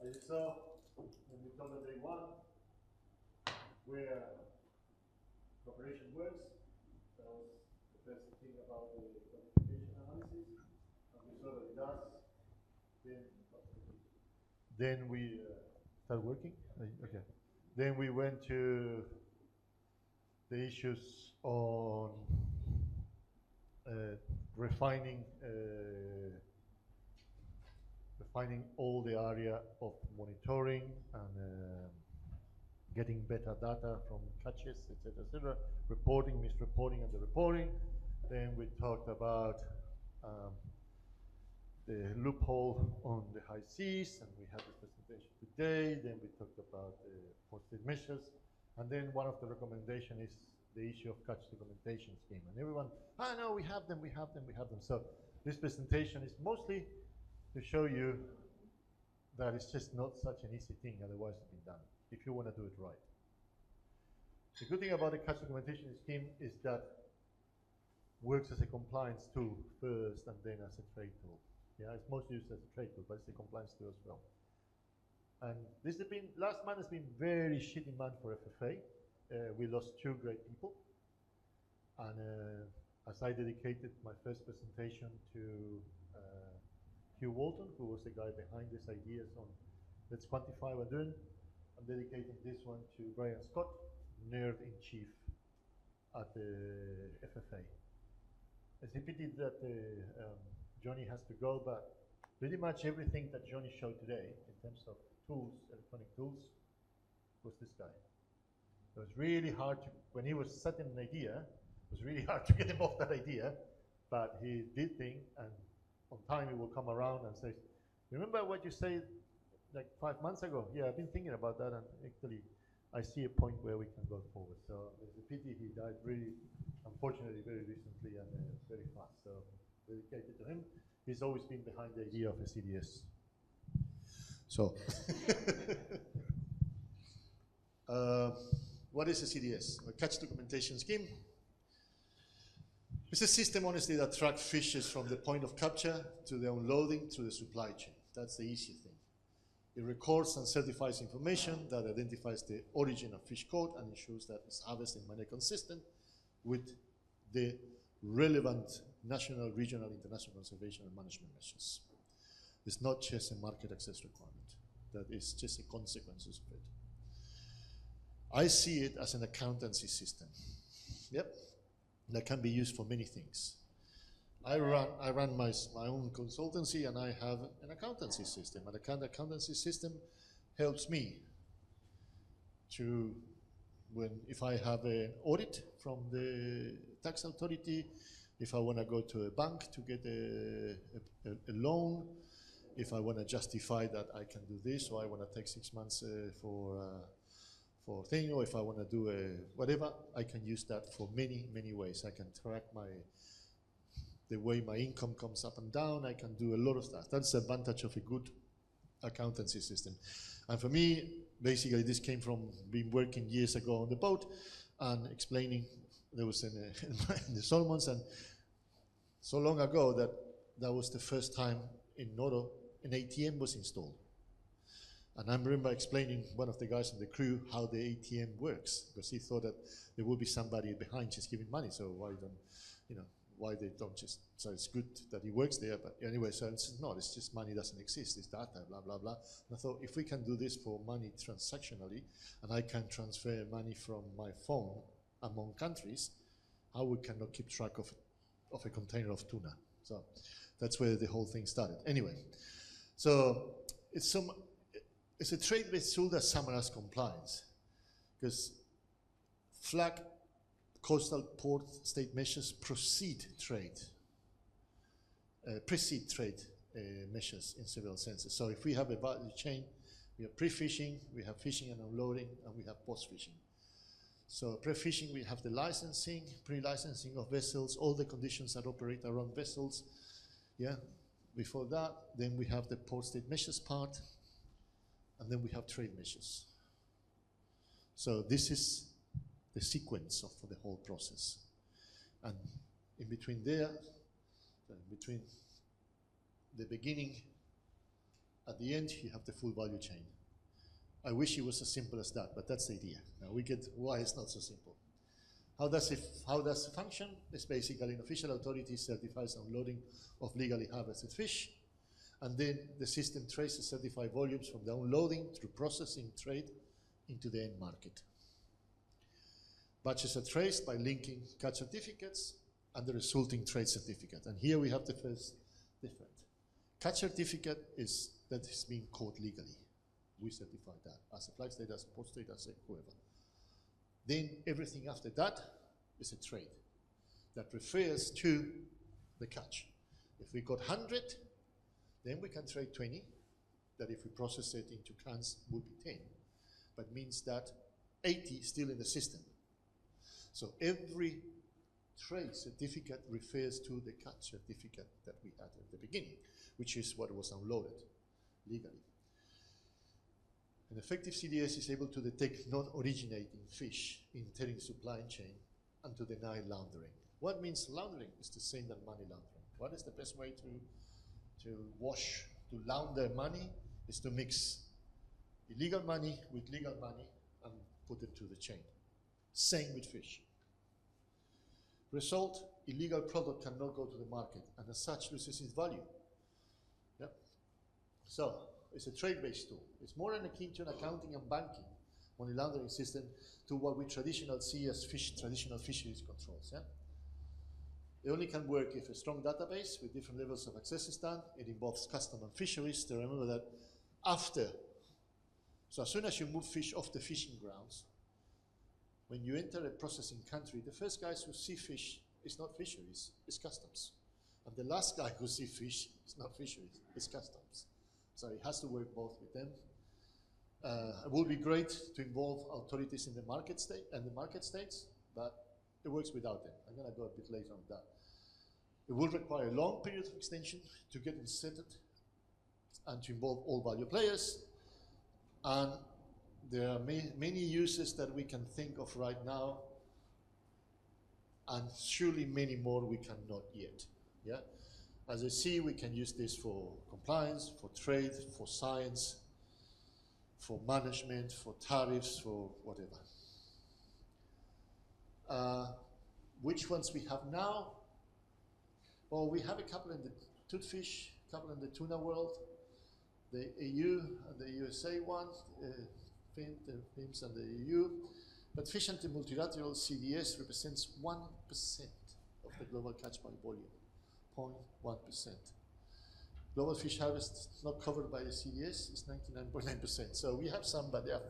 As you saw, when we talked on day one, where cooperation works, that was the first thing about the quantification analysis, and we saw that it does. Then, then we start working. Okay. Then we went to the issues on refining refining all the area of monitoring and getting better data from catches, etc., reporting, misreporting, and the reporting. Then we talked about the loophole on the high seas, and we had this presentation today. Then we talked about the posted measures, and then one of the recommendations is the issue of catch documentation scheme. And everyone, no, we have them, we have them, we have them. So this presentation is mostly to show you that it's just not such an easy thing, otherwise it's been done, if you want to do it right. The good thing about the catch documentation scheme is that works as a compliance tool first and then as a trade tool. Yeah, it's mostly used as a trade tool, but it's a compliance tool as well. And this has been, last month has been very shitty month for FFA. We lost 2 great people. And as I dedicated my first presentation to Hugh Walton, who was the guy behind these ideas on let's quantify what we're doing, I'm dedicating this one to Brian Scott, nerd-in-chief at the FFA. It's a pity that Johnny has to go, but pretty much everything that Johnny showed today in terms of tools, electronic tools, was this guy. It was really hard to, when he was setting an idea, it was really hard to get him off that idea, but he did think, and on time he will come around and say, remember what you said like 5 months ago? Yeah, I've been thinking about that, and actually I see a point where we can go forward. So it's a pity he died really, unfortunately, very recently and very fast. So dedicated to him. He's always been behind the idea of a CDS. So, what is a CDS? A catch documentation scheme. It's a system, honestly, that tracks fishes from the point of capture to the unloading to the supply chain. That's the easy thing. It records and certifies information that identifies the origin of fish caught and ensures that it's harvested in manner consistent with the relevant national, regional, international conservation and management measures. It's not just a market access requirement. That is just a consequence of it. I see it as an accountancy system. Yep, that can be used for many things. I run my own consultancy, and I have an accountancy system. And the accountancy system helps me to, if I have an audit from the tax authority, if I want to go to a bank to get a loan, if I want to justify that I can do this, or I want to take 6 months for thing, or if I want to do whatever, I can use that for many, many ways. I can track the way my income comes up and down. I can do a lot of stuff. That's the advantage of a good accountancy system. And for me, basically, this came from being working years ago on the boat and explaining. There was in the Solomons, and so long ago that was the first time in Noto an ATM was installed. And I remember explaining one of the guys on the crew how the ATM works, because he thought that there would be somebody behind just giving money. So why they don't just, so it's good that he works there, but anyway, so it's not, it's just money doesn't exist, it's data, blah, blah, blah. And I thought, if we can do this for money transactionally, and I can transfer money from my phone among countries, how we cannot keep track of a container of tuna? So that's where the whole thing started. Anyway, so it's a trade-based tool that summarizes compliance, because flag coastal port state measures precede trade measures in several senses. So if we have a value chain, we have pre-fishing, we have fishing and unloading, and we have post-fishing. So pre-fishing, we have the licensing, pre-licensing of vessels, all the conditions that operate around vessels. Yeah. Before that, then we have the port state measures part, and then we have trade measures. So this is the sequence for the whole process. And in between there, between the beginning at the end you have the full value chain. I wish it was as simple as that, but that's the idea. Now we get why it's not so simple. How does it function? It's basically an official authority certifies unloading of legally harvested fish, and then the system traces certified volumes from the unloading through processing, trade, into the end market. Batches are traced by linking catch certificates and the resulting trade certificate. And here we have the first difference. Catch certificate is that is being caught legally. We certify that as a flag state, as a port state, as a whoever. Then everything after that is a trade that refers to the catch. If we got 100, then we can trade 20, that if we process it into cans would be 10, but means that 80 is still in the system. So every trade certificate refers to the catch certificate that we had at the beginning, which is what was unloaded legally. An effective CDS is able to detect non-originating fish entering supply chain and to deny laundering. What means laundering is the same as money laundering. What is the best way to launder money? Is to mix illegal money with legal money and put it to the chain. Same with fish. Result, illegal product cannot go to the market and as such loses its value. Yep. So it's a trade-based tool. It's more akin to an accounting and banking money laundering system to what we traditionally see as traditional fisheries controls. Yeah? It only can work if a strong database with different levels of access is done. It involves custom and fisheries. To remember that so as soon as you move fish off the fishing grounds, when you enter a processing country, the first guys who see fish is not fisheries, it's customs. And the last guy who see fish is not fisheries, it's customs. So it has to work both with them. It would be great to involve authorities in the market state and the market states, but it works without them. I'm going to go a bit later on that. It will require a long period of extension to get inserted and to involve all value players. And there are many uses that we can think of right now, and surely many more we cannot yet. Yeah? As I see, we can use this for compliance, for trade, for science, for management, for tariffs, for whatever. Which ones we have now? Well, we have a couple in the toothfish, a couple in the tuna world, the EU and the USA one, the FIMS and the EU. But fish and the multilateral CDS represents 1% of the global catch by volume, 0.1%. Global fish harvest not covered by the CDS is 99.9%. So we have some, but they are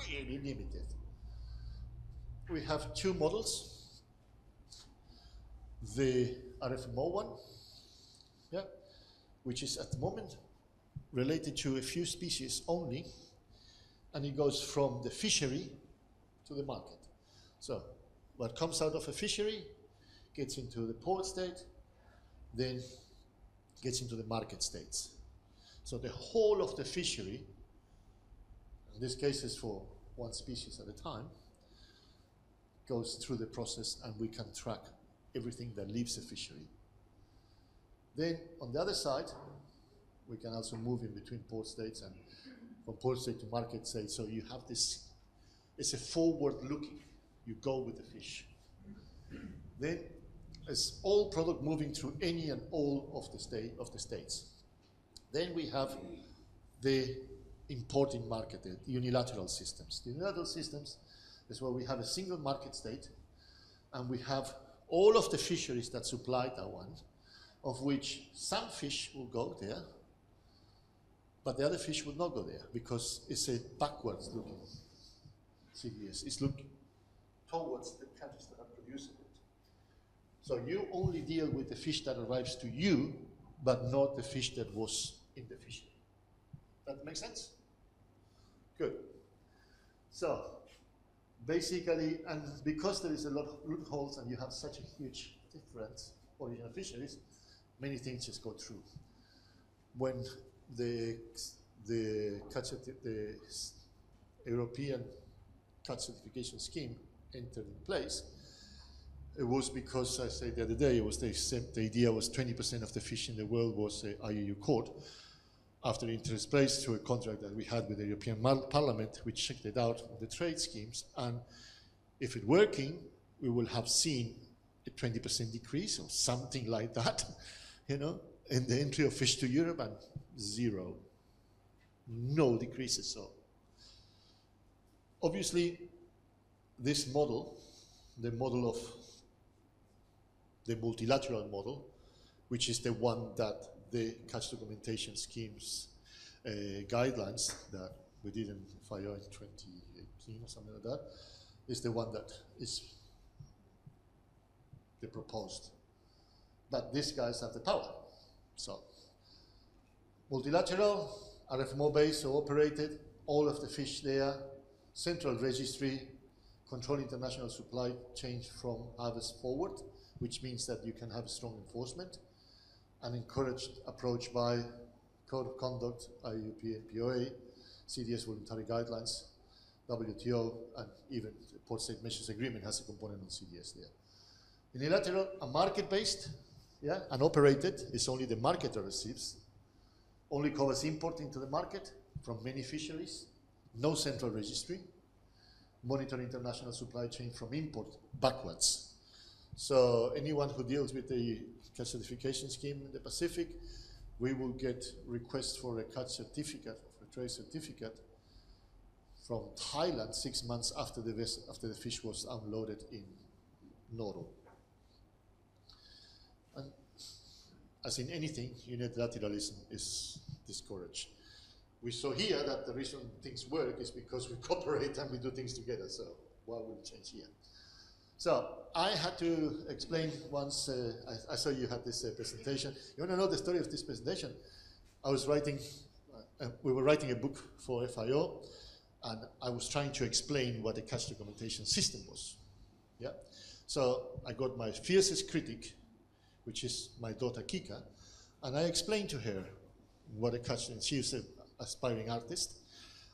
really limited. We have two models. The RFMO one, yeah, which is at the moment related to a few species only, and it goes from the fishery to the market. So what comes out of a fishery gets into the port state, then gets into the market states. So the whole of the fishery, in this case is for one species at a time, goes through the process and we can track everything that leaves the fishery. Then on the other side, we can also move in between port states and from port state to market state. So you have this, it's a forward looking, you go with the fish. Then it's all product moving through any and all of the states. Then we have the importing market, the unilateral systems. The unilateral systems is where we have a single market state and we have all of the fisheries that supply that one, of which some fish will go there, but the other fish will not go there because it's a backwards looking CDS. It's looking towards the countries that are producing it. So you only deal with the fish that arrives to you, but not the fish that was in the fishery. That makes sense? Good. So basically, and because there is a lot of loopholes and you have such a huge difference original fisheries, many things just go through. When the European catch certification scheme entered in place, it was because, I said the other day, it was the idea was 20% of the fish in the world was IUU caught, after the interest rates to a contract that we had with the European Parliament. We checked it out on the trade schemes, and if it's working, we will have seen a 20% decrease or something like that, you know, in the entry of fish to Europe, and zero, no decreases. So obviously, this model, the model of the multilateral model, which is the one that the catch documentation schemes guidelines that we did in FIO in 2018 or something like that, is the one that is the proposed. But these guys have the power. So multilateral, RFMO based, so operated, all of the fish there, central registry, control international supply chain from harvest forward, which means that you can have strong enforcement, an encouraged approach by Code of Conduct, IUP and POA, CDS voluntary guidelines, WTO, and even the Port State Measures Agreement has a component on CDS there. Unilateral and market-based, yeah, and operated is only the marketer receives, only covers import into the market from many fisheries, no central registry, monitor international supply chain from import backwards. So anyone who deals with the catch certification scheme in the Pacific, we will get requests for a catch certificate, for a trade certificate from Thailand 6 months after the fish was unloaded in Noro. And as in anything, unilateralism is discouraged. We saw here that the reason things work is because we cooperate and we do things together, so why would it change here? So I had to explain once, I saw you had this presentation. You want to know the story of this presentation? I was writing, we were writing a book for FIO, and I was trying to explain what a catch documentation system was. Yeah. So I got my fiercest critic, which is my daughter Kika, and I explained to her what a catch, and she is an aspiring artist.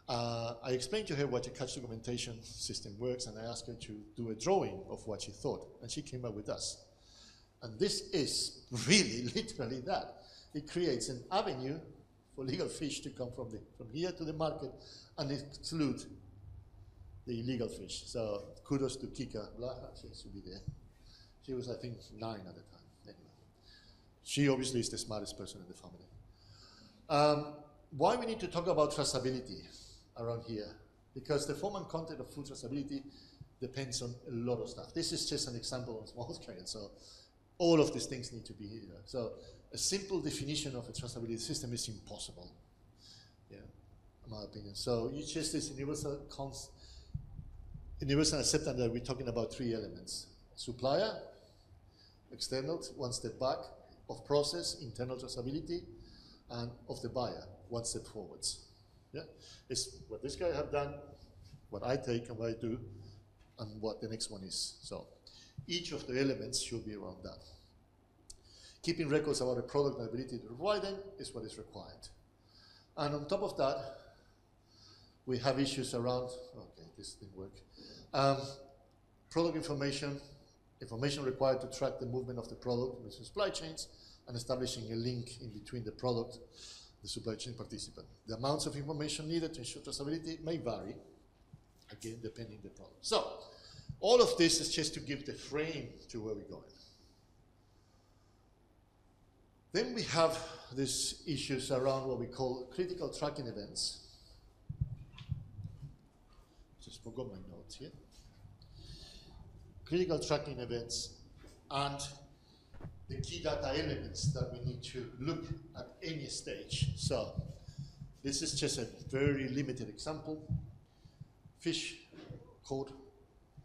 I explained to her what a catch documentation system works, and I asked her to do a drawing of what she thought, and she came up with us. And this is really literally that. It creates an avenue for legal fish to come from here to the market and exclude the illegal fish. So kudos to Kika Blaha, she should be there. She was, I think, 9 at the time. Anyway, she obviously is the smartest person in the family. Why we need to talk about traceability around here? Because the form and content of food traceability depends on a lot of stuff. This is just an example on small scale, so all of these things need to be here. So a simple definition of a traceability system is impossible, yeah, in my opinion. So you just this universal acceptance that we're talking about 3 elements: supplier, external, one step back, of process, internal traceability, and of the buyer, one step forwards. Yeah, it's what this guy have done, what I take and what I do, and what the next one is. So each of the elements should be around that. Keeping records about a product and ability to provide them is what is required. And on top of that, we have issues around, okay, this didn't work. Product information required to track the movement of the product with supply chains, and establishing a link in between the product, the supply chain participant. The amounts of information needed to ensure traceability may vary, again, depending on the product. So, all of this is just to give the frame to where we're going. Then we have these issues around what we call critical tracking events. Just forgot my notes here. Critical tracking events and the key data elements that we need to look at any stage. So this is just a very limited example. Fish code,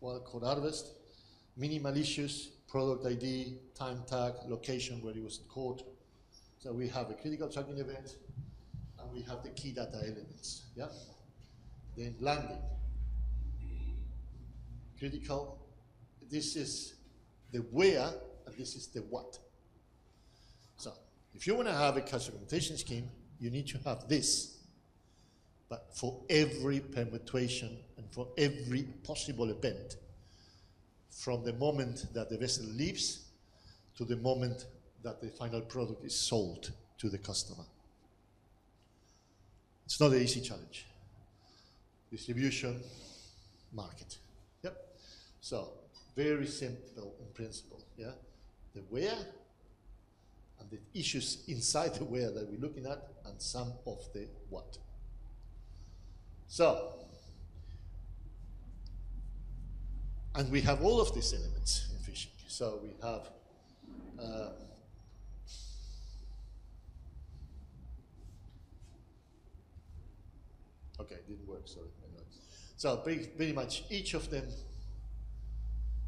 wild code harvest, minimal issues, product ID, time tag, location where it was caught. So we have a critical tracking event, and we have the key data elements. Yeah. Then landing. Critical. This is the where, and this is the what. So if you want to have a catch documentation scheme, you need to have this. But for every permutation and for every possible event, from the moment that the vessel leaves to the moment that the final product is sold to the customer. It's not an easy challenge. Distribution, market. Yep. So very simple in principle. Yeah. The where and the issues inside the where that we're looking at, and some of the what. So, and we have all of these elements in fishing. So we have okay, it didn't work, sorry. Anyway. So pretty much each of them,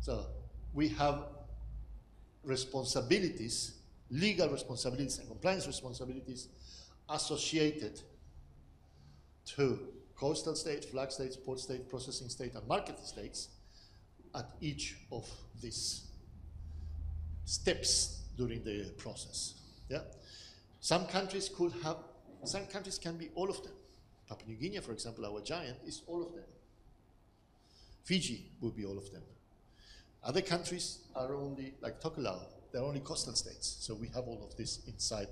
so we have responsibilities, legal responsibilities and compliance responsibilities associated to coastal state, flag states, port state, processing state, and market states at each of these steps during the process. Yeah, some countries can be all of them. Papua New Guinea, for example, our giant, is all of them. Fiji would be all of them. Other countries are only, like Tokelau, they're only coastal states. So we have all of this inside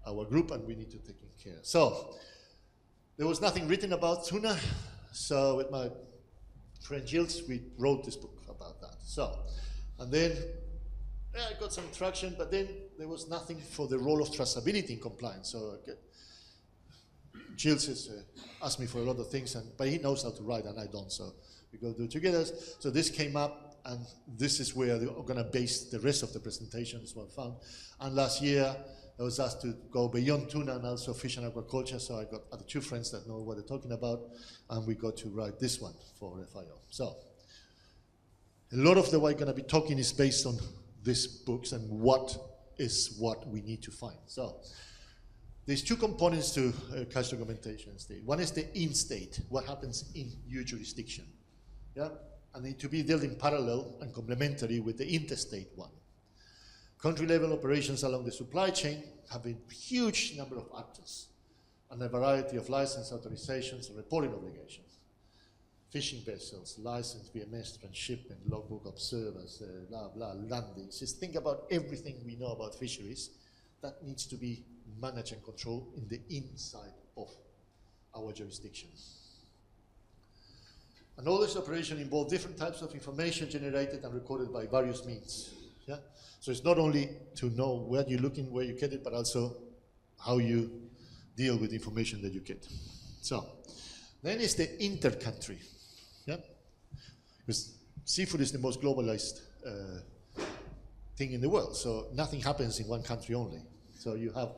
our group, and we need to take care. So there was nothing written about tuna. So with my friend Gilles, we wrote this book about that. So, and then I got some traction, but then there was nothing for the role of traceability in compliance. So Gilles has asked me for a lot of things, but he knows how to write and I don't, so we go do it together. So this came up, and this is where we're going to base the rest of the presentation, is what I found. And last year, I was asked to go beyond tuna and also fish and aquaculture, so I got other two friends that know what they're talking about, and we got to write this one for FIO. So a lot of the way I'm going to be talking is based on these books and what is what we need to find. So there's two components to cash documentation state. One is the in-state, what happens in your jurisdiction. Yeah? And they need to be dealt in parallel and complementary with the interstate one. Country-level operations along the supply chain have a huge number of actors and a variety of license authorizations and reporting obligations. Fishing vessels, license, VMS, transshipment, logbook observers, blah, blah, landings. Just think about everything we know about fisheries that needs to be managed and controlled in the inside of our jurisdiction. And all this operation involves different types of information generated and recorded by various means. Yeah? So it's not only to know where you're looking, where you get it, but also how you deal with the information that you get. So then is the inter-country. Yeah? Because seafood is the most globalized thing in the world. So nothing happens in one country only. So you have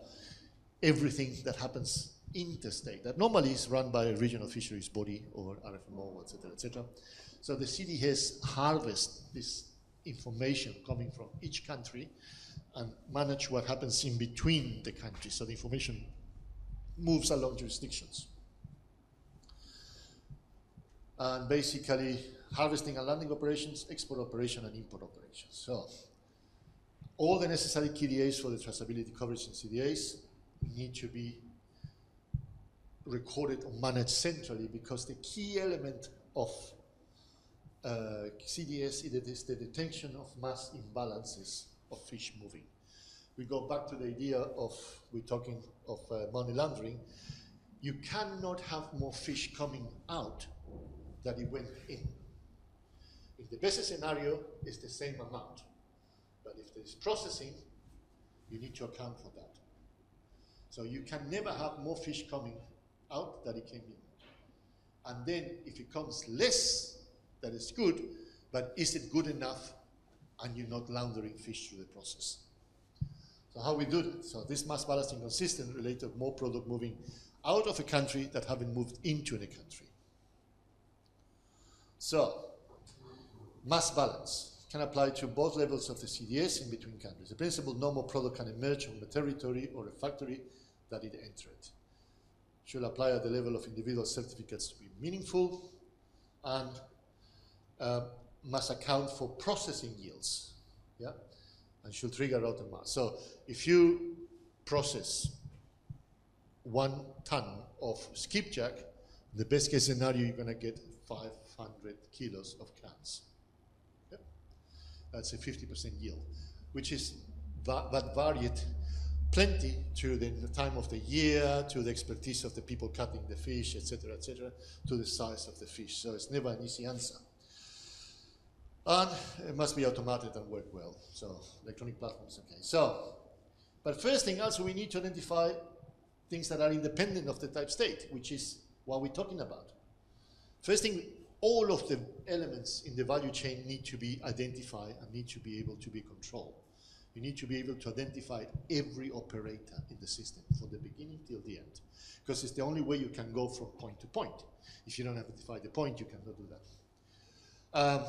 everything that happens interstate that normally is run by a regional fisheries body or RFMO, etc., etc. So the CDS harvests this information coming from each country and manage what happens in between the countries. So the information moves along jurisdictions. And basically harvesting and landing operations, export operation, and import operations. So all the necessary KDAs for the traceability coverage in CDAs need to be recorded or managed centrally, because the key element of CDS is the detection of mass imbalances of fish moving. We go back to the idea of, we're talking of money laundering. You cannot have more fish coming out than it went in. In the best scenario, it's the same amount. But if there is processing, you need to account for that. So you can never have more fish coming out than it came in. And then if it comes less, that is good, but is it good enough and you're not laundering fish through the process? So how we do that? So this mass balancing consistent related to more product moving out of a country that haven't moved into a country. So mass balance can apply to both levels of the CDS in between countries. The principle, no more product can emerge from a territory or a factory that it entered. Should apply at the level of individual certificates to be meaningful, and must account for processing yields, yeah, and should trigger out a mass. So if you process 1 ton of skipjack, the best case scenario, you're going to get 500 kilos of cans. Yep. That's a 50% yield, which is that varied plenty to the time of the year, to the expertise of the people cutting the fish, etc., to the size of the fish. So it's never an easy answer. And it must be automated and work well. So electronic platforms, okay. So, but first thing also we need to identify things that are independent of the type state, which is what we're talking about. First thing, all of the elements in the value chain need to be identified and need to be able to be controlled. You need to be able to identify every operator in the system from the beginning till the end, because it's the only way you can go from point to point. If you don't identify the point, you cannot do that.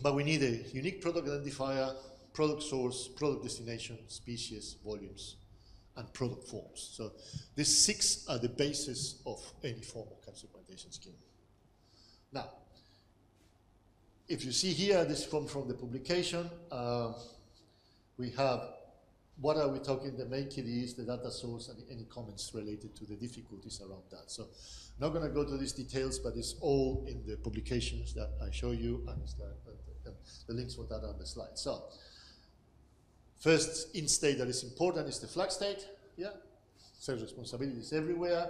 But we need a unique product identifier, product source, product destination, species, volumes, and product forms. So these 6 are the basis of any form of capture augmentation scheme. Now, if you see here, this from the publication, we have, what are we talking, the main key is the data source and any comments related to the difficulties around that. So not going to go to these details, but it's all in the publications that I show you, and the links for that on the slide. So first in state that is important is the flag state. Yeah, self-responsibilities everywhere.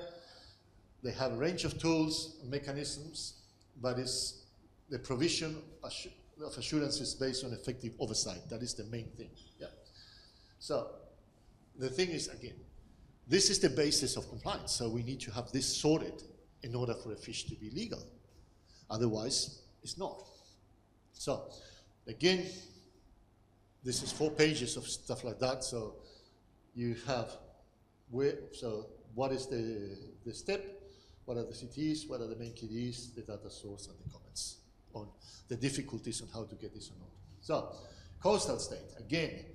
They have a range of tools and mechanisms, but it's the provision of assurances based on effective oversight. That is the main thing. Yeah. So the thing is, again, this is the basis of compliance. So we need to have this sorted in order for a fish to be legal. Otherwise, it's not. So again, this is 4 pages of stuff like that. So you have what is the step, what are the CTs, what are the main KDs, the data source, and the comments on the difficulties on how to get this or not. So coastal state, again,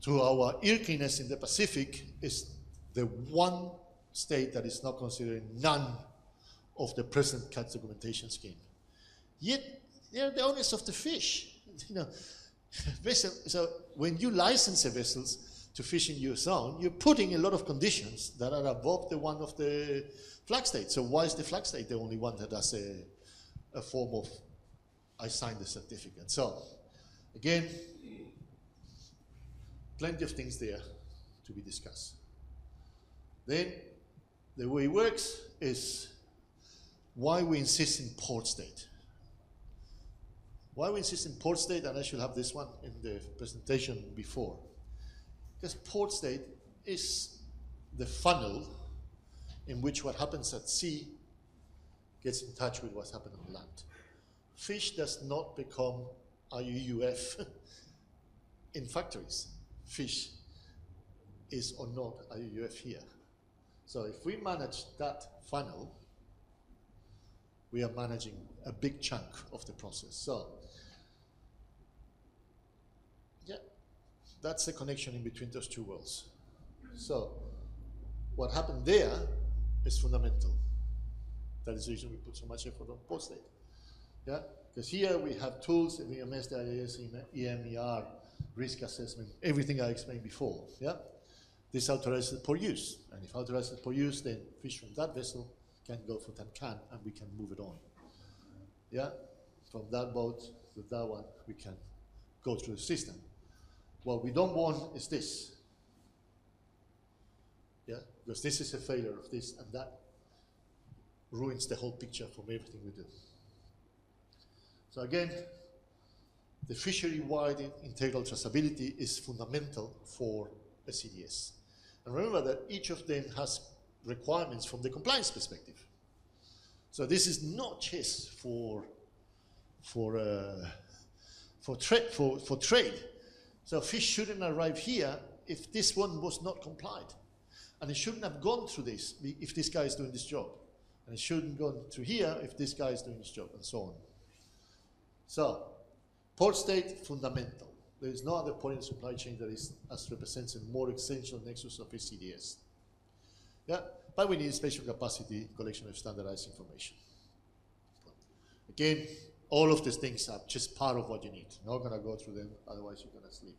to our irkiness in the Pacific, is the one state that is not considering none of the present catch documentation scheme. Yet they're the owners of the fish. You know, so when you license a vessels to fish in your zone, you're putting a lot of conditions that are above the one of the flag state. So why is the flag state the only one that has a form of, I signed the certificate? So again, plenty of things there to be discussed. Then the way it works is why we insist in port state. Why we insist in port state, and I should have this one in the presentation before. Because port state is the funnel in which what happens at sea gets in touch with what's happening on land. Fish does not become IUUF in factories. Fish is or not IUUF here. So if we manage that funnel, we are managing a big chunk of the process. So yeah, that's the connection in between those two worlds. So what happened there is fundamental. That is the reason we put so much effort on port state. Yeah, because here we have tools, VMS, DIS, EMER, risk assessment, everything I explained before. Yeah, this authorizes for use, and if authorizes for use, then fish from that vessel can go for Tancan, and we can move it on. Yeah, from that boat to that one, we can go through the system. What we don't want is this. Yeah, because this is a failure of this, and that ruins the whole picture from everything we do. So again, the fishery-wide integral traceability is fundamental for a CDS. And remember that each of them has requirements from the compliance perspective. So this is not just for trade. So fish shouldn't arrive here if this one was not complied. And it shouldn't have gone through this if this guy is doing this job. And it shouldn't go through here if this guy is doing this job, and so on. So, port state, fundamental. There is no other point in the supply chain that represents a more essential nexus of a CDS. Yeah, but we need spatial capacity, collection of standardized information. Again, all of these things are just part of what you need. You're not going to go through them, otherwise you're going to sleep.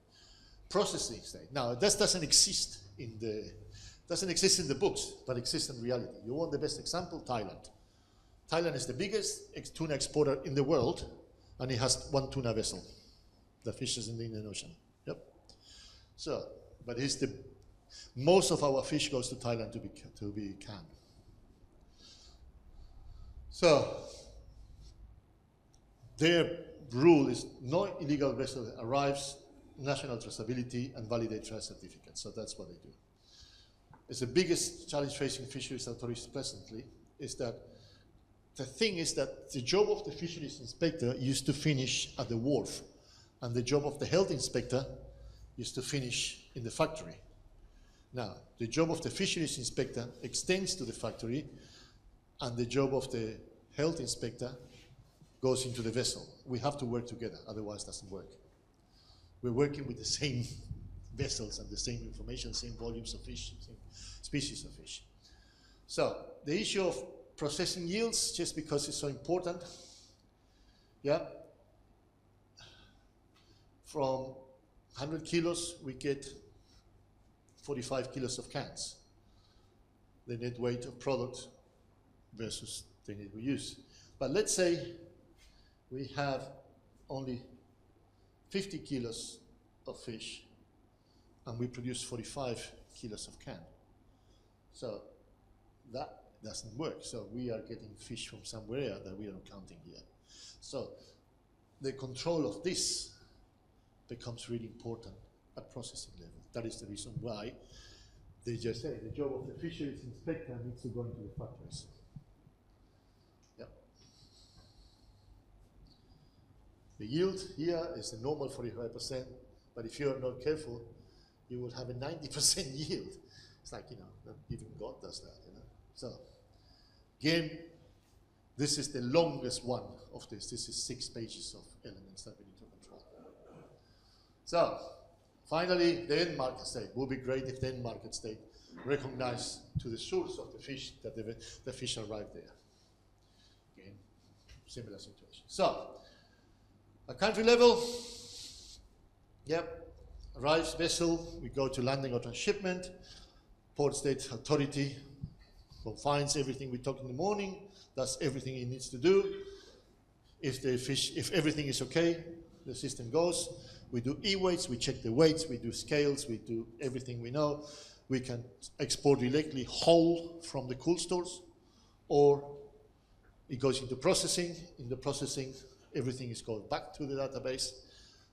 Processing state. Now, this doesn't exist in the books, but exists in reality. You want the best example? Thailand. Thailand is the biggest tuna exporter in the world, and it has one tuna vessel that fishes in the Indian Ocean. Yep. So but most of our fish goes to Thailand to be canned. So their rule is no illegal vessel arrives, national traceability, and validate trace certificates. So that's what they do. It's the biggest challenge facing fisheries authorities presently is that the thing is that the job of the fisheries inspector used to finish at the wharf, and the job of the health inspector used to finish in the factory. Now, the job of the fisheries inspector extends to the factory, and the job of the health inspector goes into the vessel. We have to work together, otherwise it doesn't work. We're working with the same vessels and the same information, same volumes of fish, same species of fish. So the issue of processing yields, just because it's so important, yeah, from 100 kilos, we get 45 kilos of cans, the net weight of product versus the net we use. But let's say we have only 50 kilos of fish and we produce 45 kilos of can. So that doesn't work. So we are getting fish from somewhere that we are not counting here. So the control of this becomes really important at processing level. That is the reason why they just say the job of the fisheries inspector needs to go into the factories. Yep. The yield here is the normal 45%, but if you are not careful, you will have a 90% yield. It's like, not even God does that, So, again, this is the longest one of this. This is 6 pages of elements that we need to control. So, finally, the end market state. It would be great if the end market state recognized to the source of the fish that the fish arrived there. Again, similar situation. So, at country level, yep, arrives vessel, we go to landing or transshipment, port state authority confines everything we talked in the morning, does everything it needs to do. If everything is okay, the system goes. We do e-weights, we check the weights, we do scales, we do everything we know. We can export directly whole from the cool stores, or it goes into processing. In the processing, everything is called back to the database.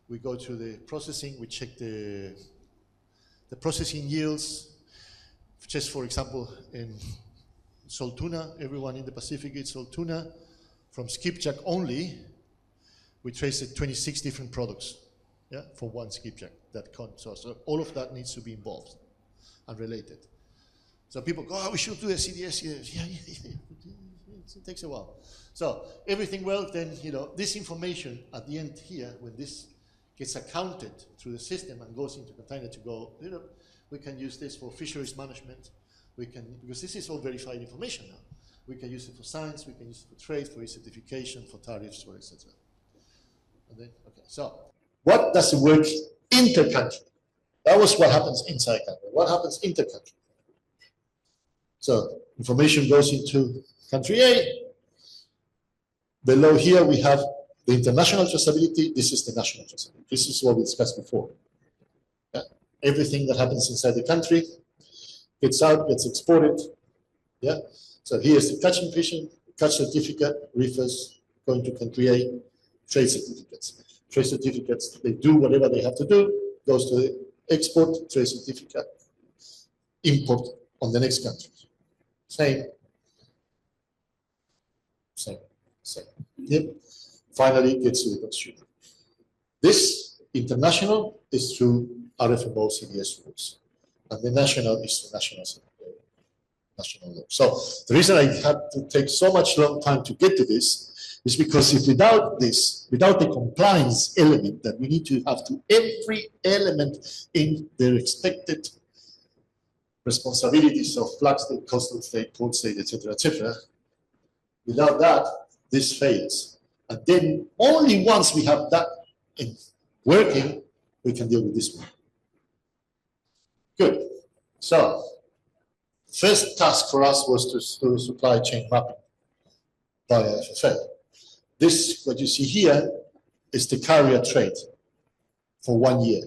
We go to the processing, we check the processing yields. Just for example, in salt tuna, everyone in the Pacific eats salt tuna. From skipjack only, we traced 26 different products, yeah, for one skipjack. So all of that needs to be involved and related. So people go, oh, we should do a CDS. Yeah, it takes a while. So everything well, then, this information at the end here, when this gets accounted through the system and goes into container to go, we can use this for fisheries management. We can, because this is all verified information now. We can use it for science, we can use it for trade, for certification, for tariffs, for etc. And then, okay, so what does it work inter-country? That was what happens inside country. What happens inter-country? So information goes into country A. Below here we have the international traceability. This is the national traceability. This is what we discussed before. Yeah? Everything that happens inside the country gets out, gets exported. Yeah. So here's the catch and fishing, catch certificate, reefers, going to country A, trade certificates. Trade certificates, they do whatever they have to do, goes to the export, trade certificate, import on the next country. Same. Yep. Finally, gets to the consumer. This international is through RFMO CDS rules, and the national is through national law. So the reason I had to take so much long time to get to this is because if without this, without the compliance element that we need to have to every element in their expected responsibilities of flag state, coastal state, port state, etc., without that, this fails. And then only once we have that working, we can deal with this one. Good. So, first task for us was to do supply chain mapping via FFL. This, what you see here, is the carrier trade for 1 year.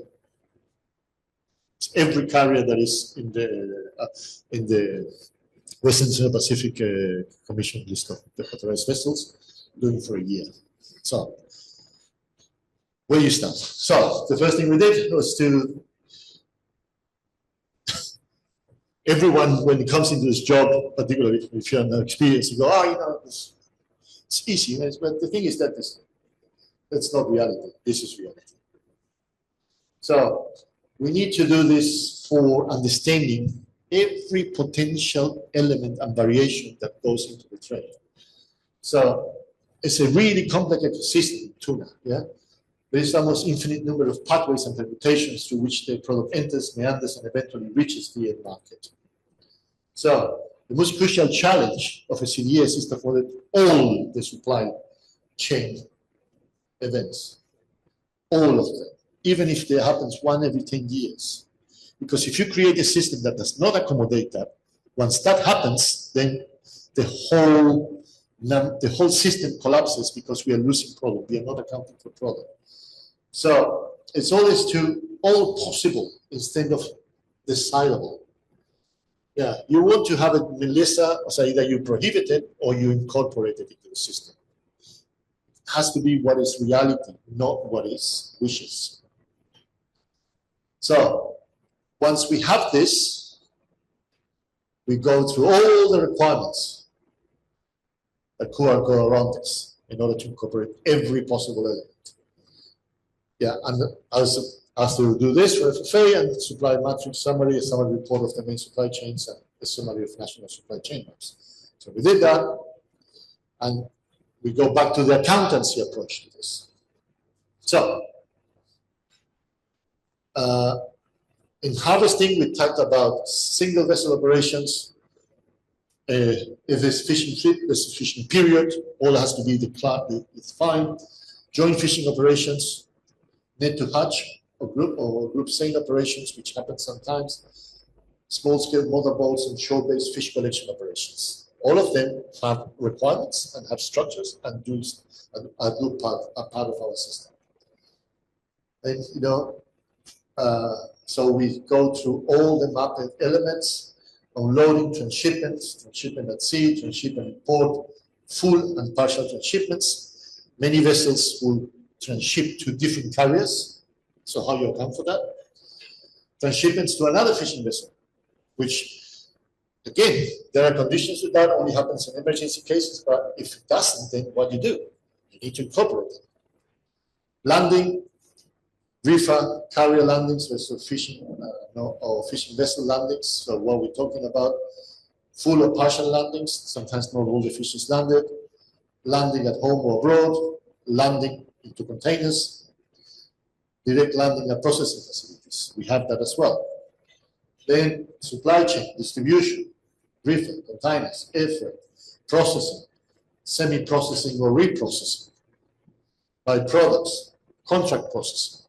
It's every carrier that is in the Western Pacific Commission list of the authorized vessels, doing for a year. So, where you start? So, the first thing we did was to everyone, when it comes into this job, particularly if you're not experienced, you go, oh, you know, it's easy. But the thing is that that's not reality. This is reality. So we need to do this for understanding every potential element and variation that goes into the trade. So it's a really complex ecosystem, tuna. Yeah, there is almost infinite number of pathways and permutations through which the product enters, meanders, and eventually reaches the end market. So the most crucial challenge of a CDS is to avoid all the supply chain events, all of them, even if there happens one every 10 years. Because if you create a system that does not accommodate that, once that happens, then the whole system collapses because we are losing product. We are not accounting for product. So it's always all possible instead of desirable. Yeah, you want to have it, Melissa, so either you prohibit it or you incorporate it into the system. It has to be what is reality, not what is wishes. So once we have this, we go through all the requirements that go around this in order to incorporate every possible element. Yeah, and as to do this for FFA and supply matrix summary, a summary report of the main supply chains, and a summary of national supply chain maps. So we did that, and we go back to the accountancy approach to this. So, in harvesting, we talked about single vessel operations. If it's fishing trip, there's a fishing period, all has to be declared, it's fine. Joint fishing operations, net to hatch, or group seine operations, which happens sometimes, small-scale motorboats and shore-based fish collection operations. All of them have requirements and have structures and are part of our system. And you know, so we go through all the mapped elements: unloading, transshipment at sea, transshipment in port, full and partial transshipments. Many vessels will transship to different carriers. So how you account for that? Transshipments to another fishing vessel, which, again, there are conditions to that, only happens in emergency cases, but if it doesn't, then what do? You need to incorporate it. Landing, reefer, carrier landings, vessel fishing, or fishing vessel landings. So what we're talking about, full or partial landings, sometimes not all the fish is landed, landing at home or abroad, landing into containers, direct landing at processing facilities. We have that as well. Then supply chain, distribution, reefer, containers, air freight, processing, semi-processing or reprocessing, byproducts, contract processing,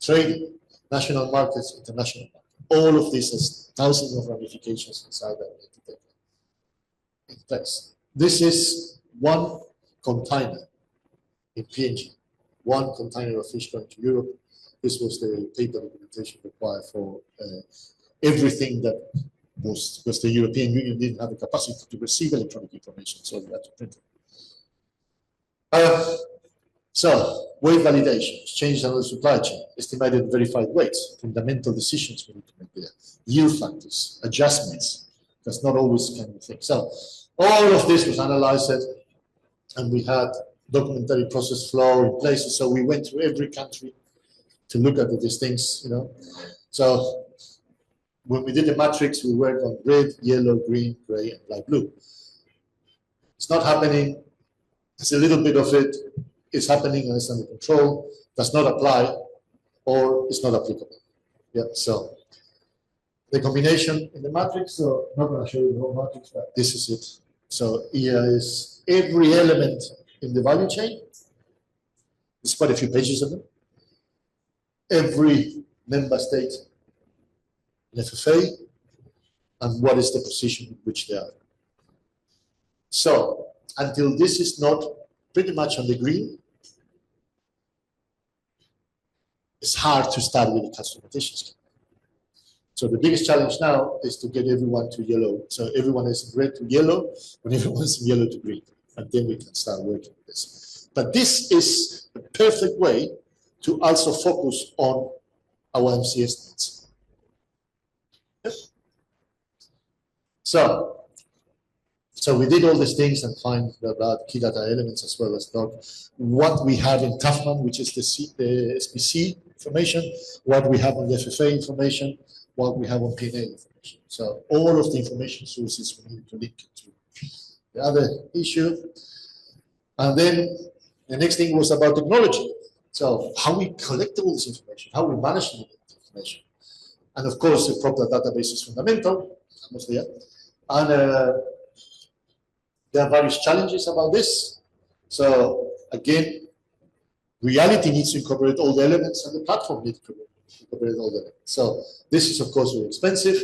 trading, national markets, international markets. All of this has thousands of ramifications inside that we need to take in place. This is one container in PNG, one container of fish going to Europe. This was the paper documentation required for everything that was, because the European Union didn't have the capacity to receive electronic information, so we had to print it. So, weight validations, change in the supply chain, estimated verified weights, fundamental decisions we need to make there, yield factors, adjustments, that's not always kind of thing. So, all of this was analyzed, and we had documentary process flow in place. So we went through every country to look at these things, you know. So when we did the matrix, we worked on red, yellow, green, gray, and light blue. It's not happening. It's a little bit of it. It's happening and it's under control. Does not apply, or it's not applicable. Yeah. So the combination in the matrix. So I'm not going to show you the whole matrix, but this is it. So here is every element in the value chain. There's quite a few pages of them. Every member state in FFA and what is the position in which they are. So until this is not pretty much on the green, it's hard to start with the customizations. So the biggest challenge now is to get everyone to yellow. So everyone is in red to yellow, when everyone is in yellow to green. And then we can start working with this. But this is a perfect way to also focus on our MC estimates. So we did all these things and find about key data elements as well as what we have in Tafman, which is the SPC information, what we have on the FFA information, what we have on PNA information. So all of the information sources we need to link to the other issue. And then the next thing was about technology. So how we collect all this information, how we manage the information. And of course, the proper database is fundamental, almost there. And there are various challenges about this. So again, reality needs to incorporate all the elements and the platform needs to incorporate all the elements. So this is of course very expensive.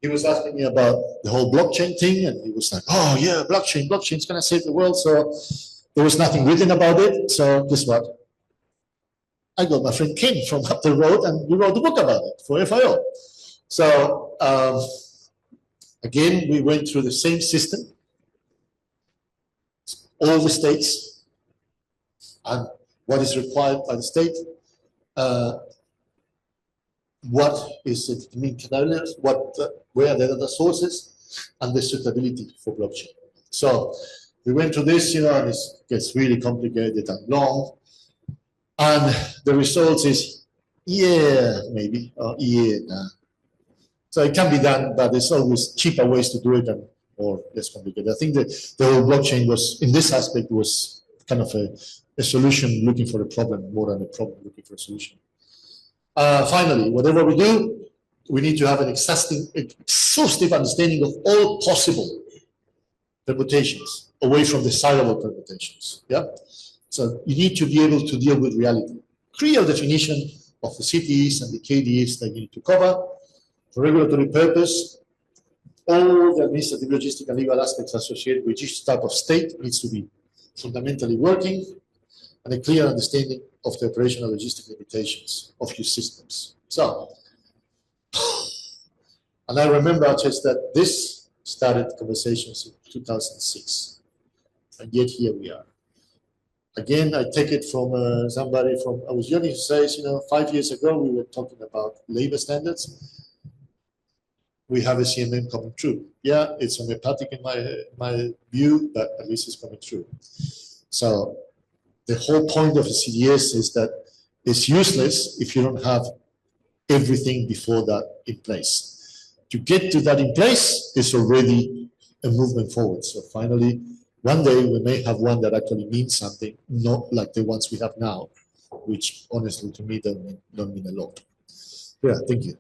He was asking me about the whole blockchain thing and he was like, oh yeah, blockchain's gonna save the world. So there was nothing written about it. So guess what? I got my friend Ken from up the road and we wrote a book about it for FIO. So again, we went through the same system, all the states, and what is required by the state, what is the mean canals, where are the data sources, and the suitability for blockchain. So we went through this, and it gets really complicated and long, and the result is, yeah, maybe, or yeah, nah. So it can be done, but there's always cheaper ways to do it and more less complicated. I think that the whole blockchain was, in this aspect, was kind of a solution looking for a problem more than a problem looking for a solution. Finally, whatever we do, we need to have an exhaustive understanding of all possible permutations away from the desirable permutations. Yeah. So you need to be able to deal with reality. Clear definition of the cities and the KDs that you need to cover. For regulatory purpose, all the administrative, logistic, and legal aspects associated with each type of state needs to be fundamentally working, and a clear understanding of the operational logistic limitations of your systems. So, and I remember just that this started conversations in 2006, and yet here we are. Again, I take it from somebody from, I was young, who says, 5 years ago, we were talking about labor standards. We have a CMM coming through. Yeah, it's homeopathic in my view, but at least it's coming through. So the whole point of the CDS is that it's useless if you don't have everything before that in place. To get to that in place is already a movement forward. So finally, one day we may have one that actually means something, not like the ones we have now, which honestly to me don't mean a lot. Yeah, thank you.